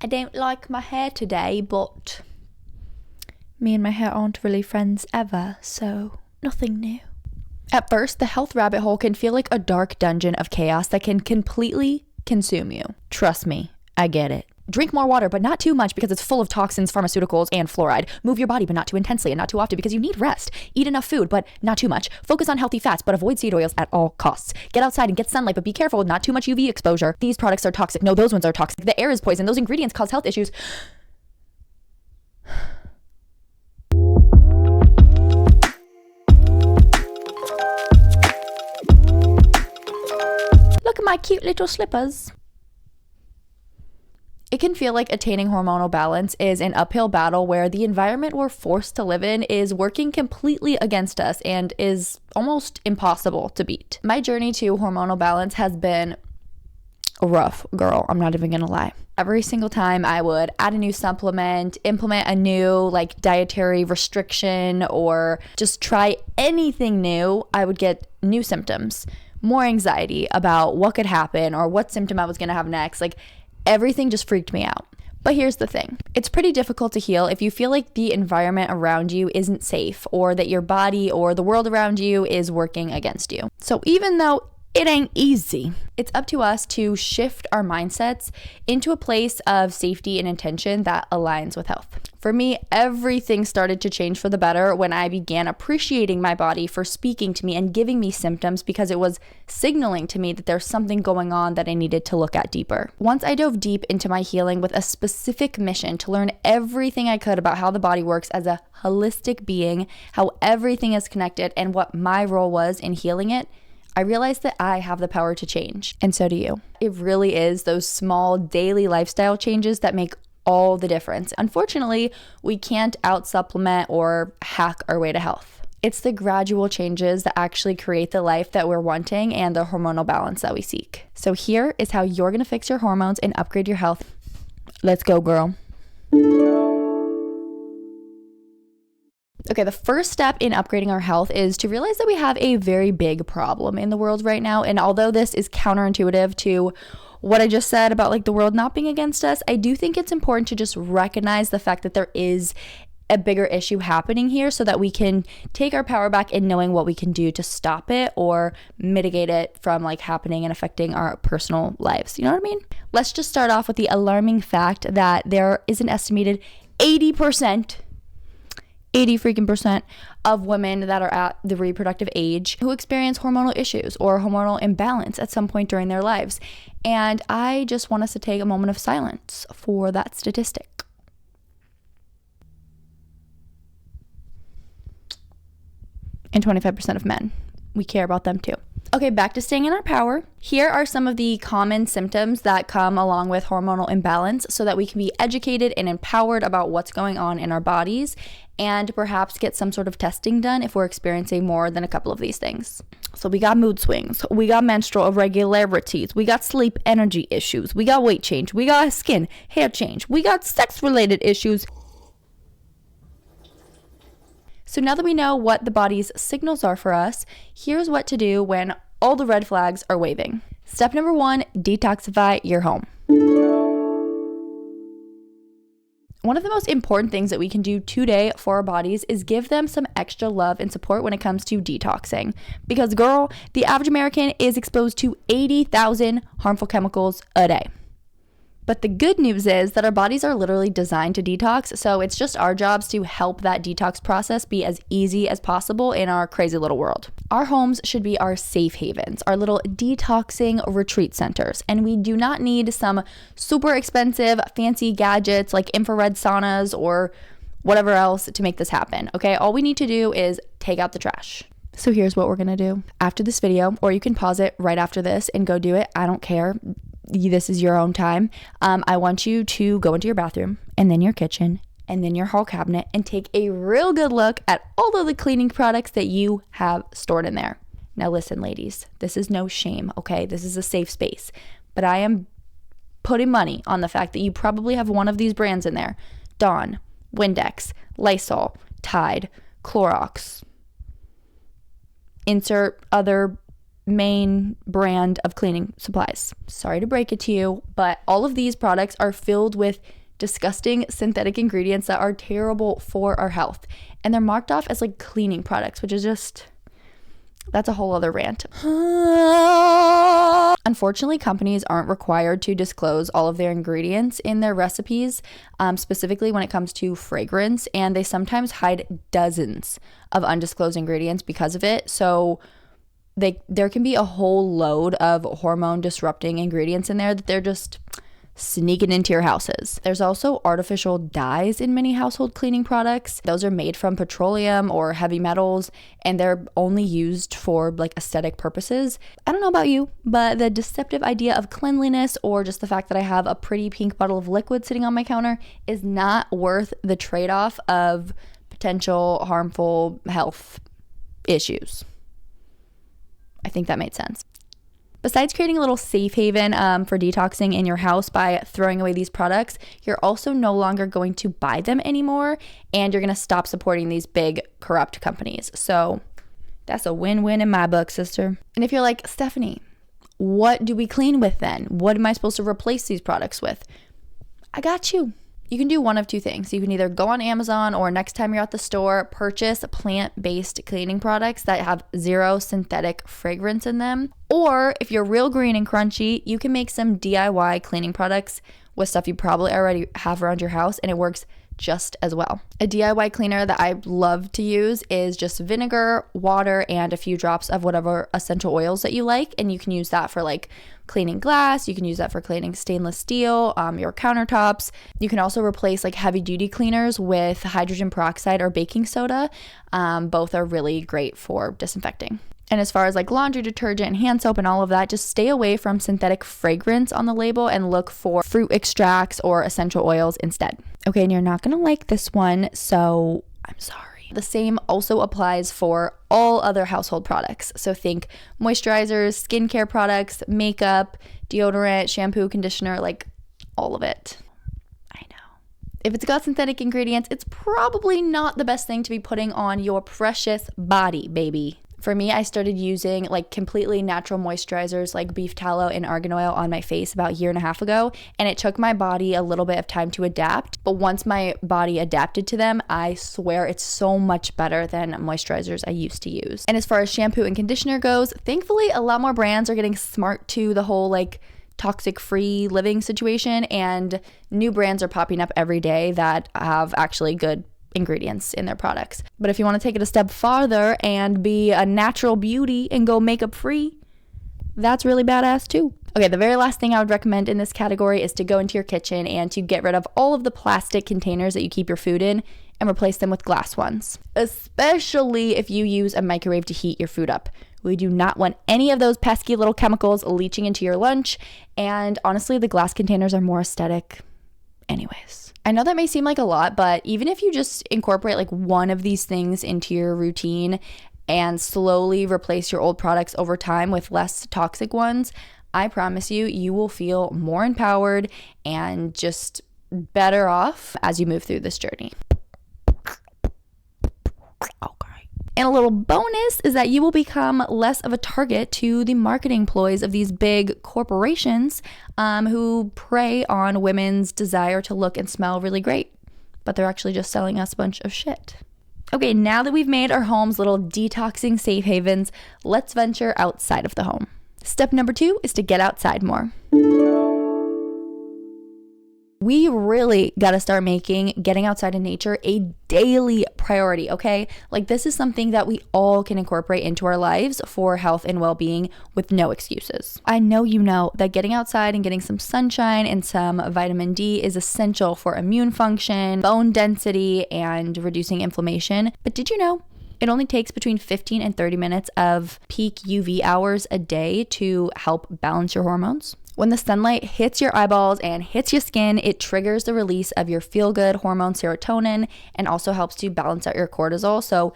I don't like my hair today, but me and my hair aren't really friends ever, so nothing new. At first, the health rabbit hole can feel like a dark dungeon of chaos that can completely consume you. Trust me, I get it. Drink more water, but not too much because it's full of toxins, pharmaceuticals, and fluoride. Move your body, but not too intensely and not too often because you need rest. Eat enough food, but not too much. Focus on healthy fats, but avoid seed oils at all costs. Get outside and get sunlight, but be careful, not too much UV exposure. These products are toxic. No, those ones are toxic. The air is poison. Those ingredients cause health issues. Look at my cute little slippers. It can feel like attaining hormonal balance is an uphill battle where the environment we're forced to live in is working completely against us and is almost impossible to beat. My journey to hormonal balance has been rough, girl. I'm not even gonna lie. Every single time I would add a new supplement, implement a new dietary restriction, or just try anything new, I would get new symptoms, more anxiety about what could happen or what symptom I was gonna have next. Everything just freaked me out. But here's the thing. It's pretty difficult to heal if you feel like the environment around you isn't safe, or that your body or the world around you is working against you. So even though it ain't easy, it's up to us to shift our mindsets into a place of safety and intention that aligns with health. For me, everything started to change for the better when I began appreciating my body for speaking to me and giving me symptoms because it was signaling to me that there's something going on that I needed to look at deeper. Once I dove deep into my healing with a specific mission to learn everything I could about how the body works as a holistic being, how everything is connected, and what my role was in healing it, I realized that I have the power to change, and so do you. It really is those small daily lifestyle changes that make all the difference. Unfortunately, we can't out-supplement or hack our way to health. It's the gradual changes that actually create the life that we're wanting and the hormonal balance that we seek. So here is how you're gonna fix your hormones and upgrade your health. Let's go, girl. Okay, the first step in upgrading our health is to realize that we have a very big problem in the world right now. And although this is counterintuitive to what I just said about the world not being against us, I do think it's important to just recognize the fact that there is a bigger issue happening here so that we can take our power back in knowing what we can do to stop it or mitigate it from happening and affecting our personal lives. You know what I mean? Let's just start off with the alarming fact that there is an estimated 80 freaking percent of women that are at the reproductive age who experience hormonal issues or hormonal imbalance at some point during their lives. And I just want us to take a moment of silence for that statistic. And 25% of men. We care about them too. Okay, back to staying in our power. Here are some of the common symptoms that come along with hormonal imbalance so that we can be educated and empowered about what's going on in our bodies and perhaps get some sort of testing done if we're experiencing more than a couple of these things. So we got mood swings, we got menstrual irregularities, we got sleep energy issues, we got weight change, we got skin, hair change, we got sex-related issues. So now that we know what the body's signals are for us, here's what to do when all the red flags are waving. Step number 1, detoxify your home. One of the most important things that we can do today for our bodies is give them some extra love and support when it comes to detoxing. Because girl, the average American is exposed to 80,000 harmful chemicals a day. But the good news is that our bodies are literally designed to detox, so it's just our jobs to help that detox process be as easy as possible in our crazy little world. Our homes should be our safe havens, our little detoxing retreat centers, and we do not need some super expensive fancy gadgets like infrared saunas or whatever else to make this happen, okay? All we need to do is take out the trash. So here's what we're gonna do. After this video, or you can pause it right after this and go do it, I don't care. This is your own time. I want you to go into your bathroom and then your kitchen and then your hall cabinet and take a real good look at all of the cleaning products that you have stored in there. Now listen, ladies, this is no shame, okay? This is a safe space, but I am putting money on the fact that you probably have one of these brands in there. Dawn, Windex, Lysol, Tide, Clorox. Insert other main brand of cleaning supplies. Sorry to break it to you, but all of these products are filled with disgusting synthetic ingredients that are terrible for our health. And they're marked off as like cleaning products, which is just, that's a whole other rant. Unfortunately, companies aren't required to disclose all of their ingredients in their recipes, specifically when it comes to fragrance, and they sometimes hide dozens of undisclosed ingredients because of it. So there can be a whole load of hormone disrupting ingredients in there that they're just sneaking into your houses. There's also artificial dyes in many household cleaning products. Those are made from petroleum or heavy metals, and they're only used for like aesthetic purposes. I don't know about you, but the deceptive idea of cleanliness, or just the fact that I have a pretty pink bottle of liquid sitting on my counter, is not worth the trade-off of potential harmful health issues. I think that made sense. Besides creating a little safe haven for detoxing in your house by throwing away these products, you're also no longer going to buy them anymore, and you're going to stop supporting these big corrupt companies. So that's a win-win in my book, sister. And if you're like, Stephanie, what do we clean with then? What am I supposed to replace these products with? I got you. You can do one of two things. You can either go on Amazon, or next time you're at the store, purchase plant-based cleaning products that have zero synthetic fragrance in them. Or if you're real green and crunchy, you can make some DIY cleaning products with stuff you probably already have around your house, and it works just as well. A DIY cleaner that I love to use is just vinegar, water, and a few drops of whatever essential oils that you like. And you can use that for like cleaning glass. You can use that for cleaning stainless steel, your countertops. You can also replace like heavy duty cleaners with hydrogen peroxide or baking soda. Both are really great for disinfecting. And as far as like laundry detergent and hand soap and all of that, just stay away from synthetic fragrance on the label and look for fruit extracts or essential oils instead. Okay, and you're not gonna like this one, so I'm sorry. The same also applies for all other household products. So think moisturizers, skincare products, makeup, deodorant, shampoo, conditioner, like all of it. I know. If it's got synthetic ingredients, it's probably not the best thing to be putting on your precious body, baby. For me, I started using like completely natural moisturizers like beef tallow and argan oil on my face about a year and a half ago, and it took my body a little bit of time to adapt. But once my body adapted to them, I swear it's so much better than moisturizers I used to use. And as far as shampoo and conditioner goes, thankfully a lot more brands are getting smart to the whole like toxic free living situation, and new brands are popping up every day that have actually good ingredients in their products. But if you want to take it a step farther and be a natural beauty and go makeup free, that's really badass too. Okay, the very last thing I would recommend in this category is to go into your kitchen and to get rid of all of the plastic containers that you keep your food in and replace them with glass ones, especially if you use a microwave to heat your food up. We do not want any of those pesky little chemicals leaching into your lunch, and honestly, the glass containers are more aesthetic anyways. I know that may seem like a lot, but even if you just incorporate like one of these things into your routine and slowly replace your old products over time with less toxic ones, I promise you, you will feel more empowered and just better off as you move through this journey. And a little bonus is that you will become less of a target to the marketing ploys of these big corporations who prey on women's desire to look and smell really great, but they're actually just selling us a bunch of shit. Okay, now that we've made our homes little detoxing safe havens, let's venture outside of the home. Step number 2 is to get outside more. We really got to start making getting outside in nature a daily priority, okay? Like, this is something that we all can incorporate into our lives for health and well-being with no excuses. I know you know that getting outside and getting some sunshine and some vitamin D is essential for immune function, bone density, and reducing inflammation. But did you know it only takes between 15 and 30 minutes of peak UV hours a day to help balance your hormones? When the sunlight hits your eyeballs and hits your skin, it triggers the release of your feel-good hormone serotonin and also helps to balance out your cortisol. So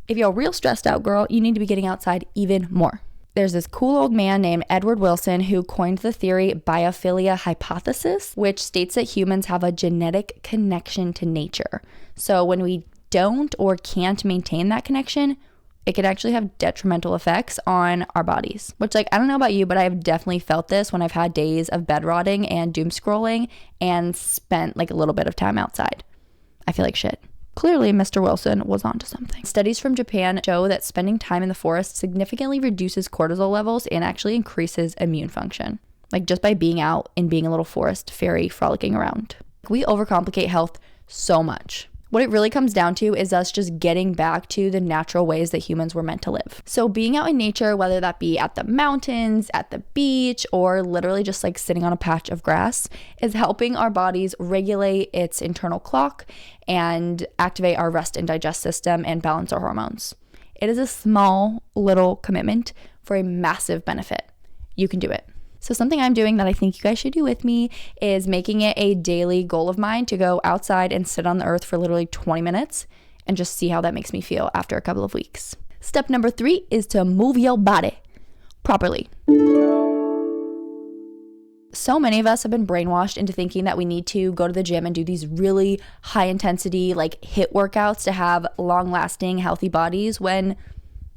if you're real stressed out, girl, you need to be getting outside even more. There's this cool old man named Edward Wilson who coined the theory biophilia hypothesis, which states that humans have a genetic connection to nature. So when we don't or can't maintain that connection, it can actually have detrimental effects on our bodies. Which, like, I don't know about you, but I've definitely felt this when I've had days of bed rotting and doom scrolling and spent like a little bit of time outside. I feel like shit. Clearly, Mr. Wilson was onto something. Studies from Japan show that spending time in the forest significantly reduces cortisol levels and actually increases immune function. Like, just by being out and being a little forest fairy frolicking around. We overcomplicate health so much. What it really comes down to is us just getting back to the natural ways that humans were meant to live. So being out in nature, whether that be at the mountains, at the beach, or literally just like sitting on a patch of grass, is helping our bodies regulate its internal clock and activate our rest and digest system and balance our hormones. It is a small little commitment for a massive benefit. You can do it. So something I'm doing that I think you guys should do with me is making it a daily goal of mine to go outside and sit on the earth for literally 20 minutes and just see how that makes me feel after a couple of weeks. Step number 3 is to move your body properly. So many of us have been brainwashed into thinking that we need to go to the gym and do these really high intensity, like HIIT workouts to have long lasting, healthy bodies, when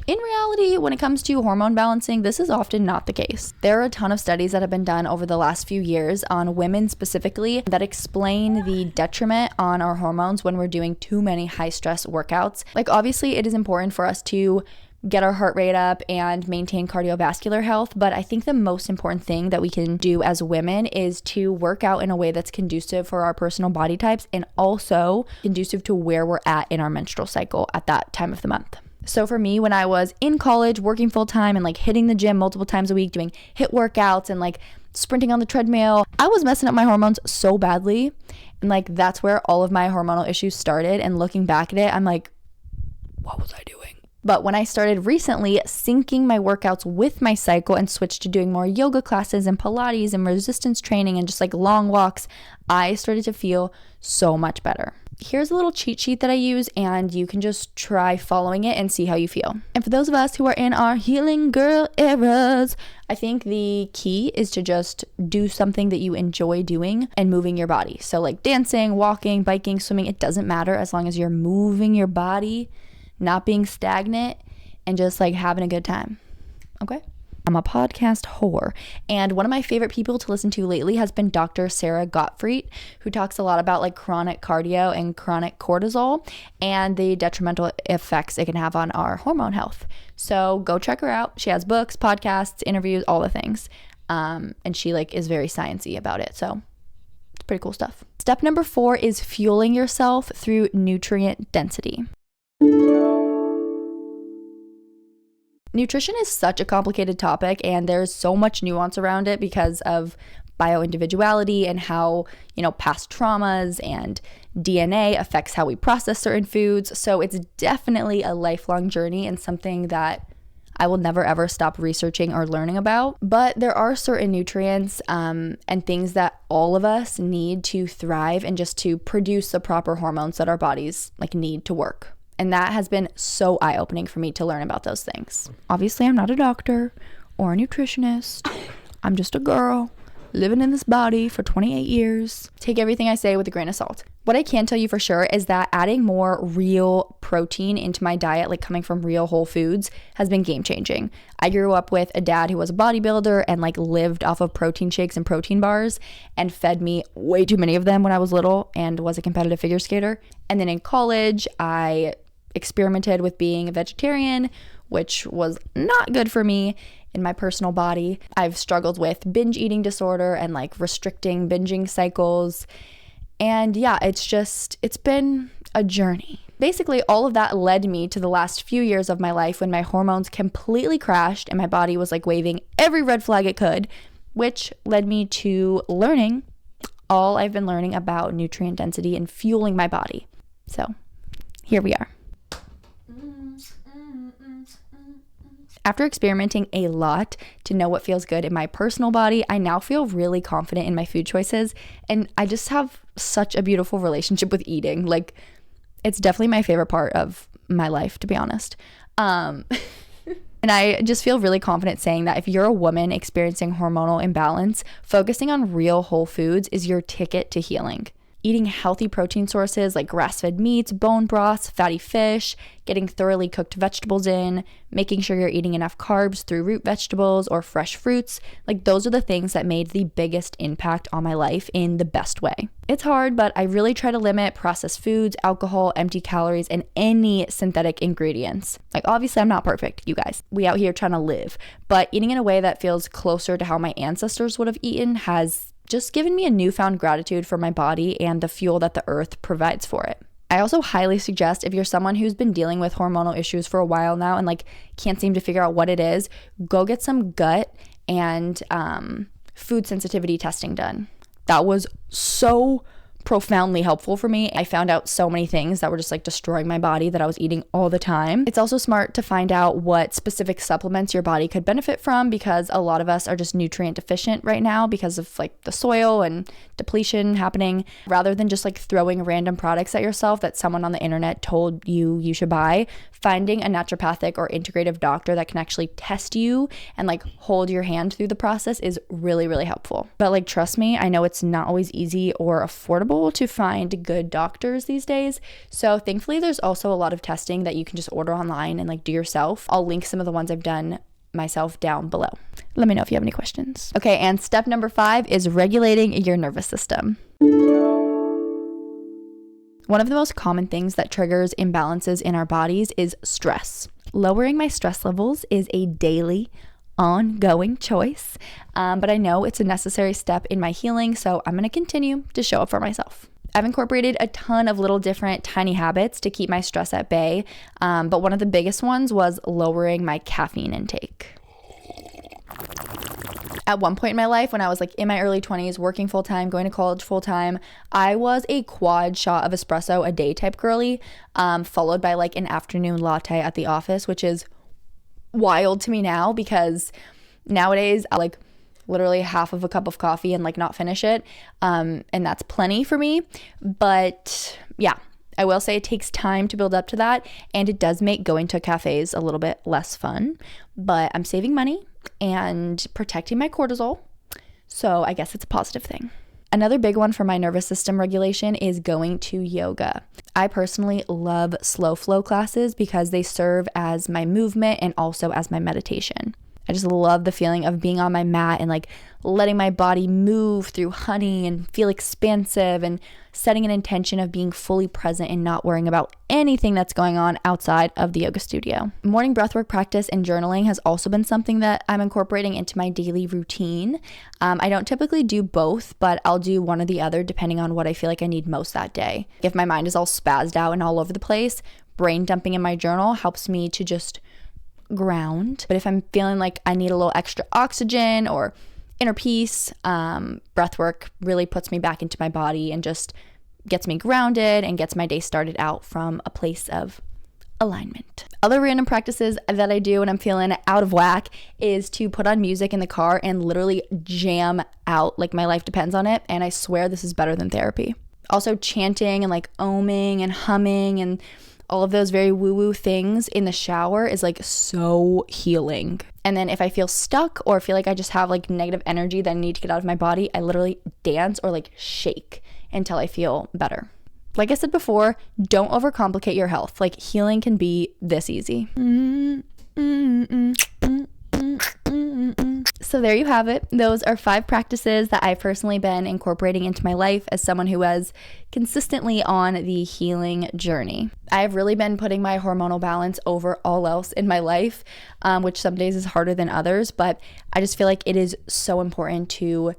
in reality, when it comes to hormone balancing, this is often not the case. There are a ton of studies that have been done over the last few years on women specifically that explain the detriment on our hormones when we're doing too many high stress workouts. Like, obviously, it is important for us to get our heart rate up and maintain cardiovascular health, but I think the most important thing that we can do as women is to work out in a way that's conducive for our personal body types and also conducive to where we're at in our menstrual cycle at that time of the month. So for me, when I was in college, working full time and like hitting the gym multiple times a week, doing HIIT workouts and like sprinting on the treadmill, I was messing up my hormones so badly. And like, that's where all of my hormonal issues started. And looking back at it, I'm like, what was I doing? But when I started recently syncing my workouts with my cycle and switched to doing more yoga classes and Pilates and resistance training and just like long walks, I started to feel so much better. Here's a little cheat sheet that I use, and you can just try following it and see how you feel. And for those of us who are in our healing girl eras, I think the key is to just do something that you enjoy doing and moving your body. So like dancing, walking, biking, swimming, it doesn't matter as long as you're moving your body, not being stagnant, and just like having a good time. Okay? I'm a podcast whore, and one of my favorite people to listen to lately has been Dr. Sarah Gottfried, who talks a lot about like chronic cardio and chronic cortisol and the detrimental effects it can have on our hormone health. So go check her out. She has books, podcasts, interviews, all the things, and she like is very sciencey about it. So it's pretty cool stuff. Step number 4 is fueling yourself through nutrient density. Nutrition is such a complicated topic, and there's so much nuance around it because of bioindividuality and how, past traumas and DNA affects how we process certain foods. So it's definitely a lifelong journey and something that I will never ever stop researching or learning about. But there are certain nutrients and things that all of us need to thrive and just to produce the proper hormones that our bodies like need to work. And that has been so eye-opening for me to learn about those things. Obviously, I'm not a doctor or a nutritionist. I'm just a girl living in this body for 28 years. Take everything I say with a grain of salt. What I can tell you for sure is that adding more real protein into my diet, like coming from real whole foods, has been game-changing. I grew up with a dad who was a bodybuilder and like lived off of protein shakes and protein bars and fed me way too many of them when I was little and was a competitive figure skater. And then in college, I experimented with being a vegetarian, which was not good for me in my personal body. I've struggled with binge eating disorder and like restricting binging cycles. And yeah, it's been a journey. Basically, all of that led me to the last few years of my life when my hormones completely crashed and my body was like waving every red flag it could, which led me to learning all I've been learning about nutrient density and fueling my body. So here we are. After experimenting a lot to know what feels good in my personal body, I now feel really confident in my food choices, and I just have such a beautiful relationship with eating. Like, it's definitely my favorite part of my life, to be honest. And I just feel really confident saying that if you're a woman experiencing hormonal imbalance, focusing on real whole foods is your ticket to healing. eating healthy protein sources like grass-fed meats, bone broths, fatty fish, getting thoroughly cooked vegetables in, making sure you're eating enough carbs through root vegetables or fresh fruits. Like, those are the things that made the biggest impact on my life in the best way. It's hard, but I really try to limit processed foods, alcohol, empty calories, and any synthetic ingredients. Like, obviously I'm not perfect, you guys. We out here trying to live, but eating in a way that feels closer to how my ancestors would have eaten has just given me a newfound gratitude for my body and the fuel that the earth provides for it. I also highly suggest, if you're someone who's been dealing with hormonal issues for a while now and like can't seem to figure out what it is, go get some gut and food sensitivity testing done. That was so profoundly helpful for me. I found out so many things that were just like destroying my body that I was eating all the time. It's also smart to find out what specific supplements your body could benefit from, because a lot of us are just nutrient deficient right now because of like the soil and depletion happening. Rather than just like throwing random products at yourself that someone on the internet told you should buy, finding a naturopathic or integrative doctor that can actually test you and like hold your hand through the process is really, really helpful. But like, trust me, I know it's not always easy or affordable to find good doctors these days. So thankfully, there's also a lot of testing that you can just order online and like do yourself. I'll link some of the ones I've done myself down below. Let me know if you have any questions. Okay, and step number 5 is regulating your nervous system. One of the most common things that triggers imbalances in our bodies is stress. Lowering my stress levels is a daily, ongoing choice, but I know it's a necessary step in my healing, so I'm going to continue to show up for myself. I've incorporated a ton of little different tiny habits to keep my stress at bay, but one of the biggest ones was lowering my caffeine intake. At one point in my life, when I was like in my early 20s, working full-time, going to college full-time, I was a quad shot of espresso a day type girly, followed by like an afternoon latte at the office, which is wild to me now, because nowadays I like literally half of a cup of coffee and like not finish it, and that's plenty for me. But yeah, I will say it takes time to build up to that, and it does make going to cafes a little bit less fun, but I'm saving money and protecting my cortisol, so I guess it's a positive thing. Another big one for my nervous system regulation is going to yoga. I personally love slow flow classes because they serve as my movement and also as my meditation. I just love the feeling of being on my mat and like letting my body move through honey and feel expansive, and setting an intention of being fully present and not worrying about anything that's going on outside of the yoga studio. Morning breathwork practice and journaling has also been something that I'm incorporating into my daily routine. I don't typically do both, but I'll do one or the other depending on what I feel like I need most that day. If my mind is all spazzed out and all over the place, brain dumping in my journal helps me to just ground. But if I'm feeling like I need a little extra oxygen or inner peace, breath work really puts me back into my body and just gets me grounded and gets my day started out from a place of alignment. Other random practices that I do when I'm feeling out of whack is to put on music in the car and literally jam out like my life depends on it, and I swear this is better than therapy. Also, chanting and like oming and humming and all of those very woo-woo things in the shower is like so healing. And then if I feel stuck or feel like I just have like negative energy that I need to get out of my body, I literally dance or like shake until I feel better. Like I said before, don't overcomplicate your health. Like, healing can be this easy. So there you have it. Those are 5 practices that I've personally been incorporating into my life as someone who was consistently on the healing journey. I've really been putting my hormonal balance over all else in my life, which some days is harder than others, but I just feel like it is so important to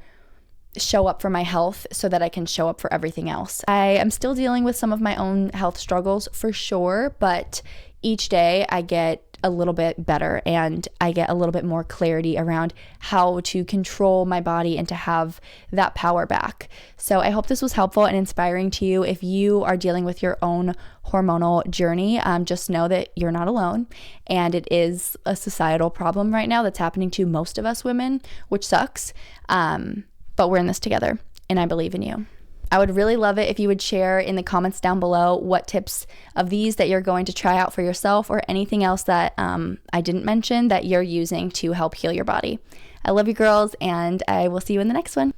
show up for my health so that I can show up for everything else. I am still dealing with some of my own health struggles for sure, but each day I get a little bit better and I get a little bit more clarity around how to control my body and to have that power back. So I hope this was helpful and inspiring to you. If you are dealing with your own hormonal journey, just know that you're not alone, and it is a societal problem right now that's happening to most of us women, which sucks. But we're in this together, and I believe in you. I would really love it if you would share in the comments down below what tips of these that you're going to try out for yourself, or anything else that I didn't mention that you're using to help heal your body. I love you girls, and I will see you in the next one.